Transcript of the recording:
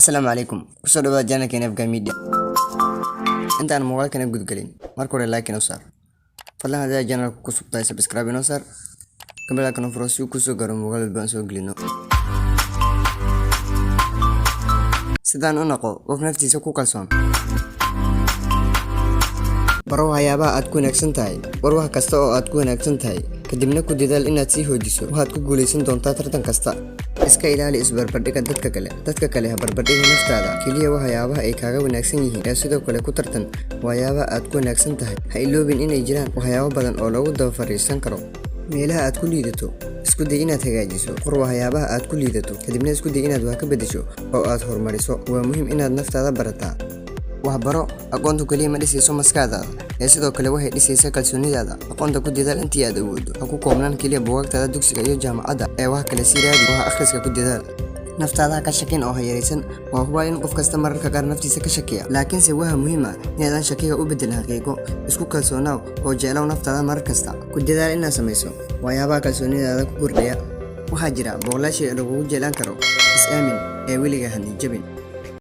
السلام عليكم kusoo dhawaad channelkeena FK Media intaan muuqaalkan guud galin marka hore like inoo saar fadlan haddii aad channelka ku subscribe subscribe inoo saar kamera kana furo si uu kusoo gaaro muuqaal baan soo gelino sidaan u noqo qof naftiisa ku kalsoon baro waxyaabaha aad ku wanaagsan tahay war wax kasta oo aad ku wanaagsan tahay kadibna ku dadaal inaad sii hoojiso waxaad ku guuleysan doontaa tartan kasta iska ilaali isbarbardhigga dadka kale ha barbardhigin naftaada kaliya waxyaabaha ay kaaga wanaagsan yihiin ee sidoo kale ku tartan waxyaabaha aad ku wanaagsan tahay ha iloobin inay jiraan waxyaabo badan oo lagu daba fariisan karo meelaha aad ku liidato isku day inaad hagaajiso qor waxyaabaha aad ku liidato kadibna isku day inaad wax ka bedesho oo aad horumariso waa muhiim inaad naftaada barataa waxbaro aqoontu kaliya ma dhisayso maskaxdaada ee sidoo kale waxay dhisaysaa kalsoonidaada aqoonta ku dadaal intii aad awoodo ha ku koobnaan kaliya buugaagtaada dugsiga iyo jaamacadda ee wax kale si raadi wax akhriska ku dadaal naftaada ka shakin oo hayaraysan waa huwa in qof kasta mararka qaar naftiisa ka shakiya laakiinse waxa muhiim ah inaad shakiga u bedelin xaqiiqo isku kalsoonaaw oo jeclow naftaada mar kasta ku dadaal inaad samayso waxyaabaha kalsoonidaada ku kordhaya waxaa jira boqolaal shay oo lagugu jeclaan karo is aamin ee weligaa ha niyad jabin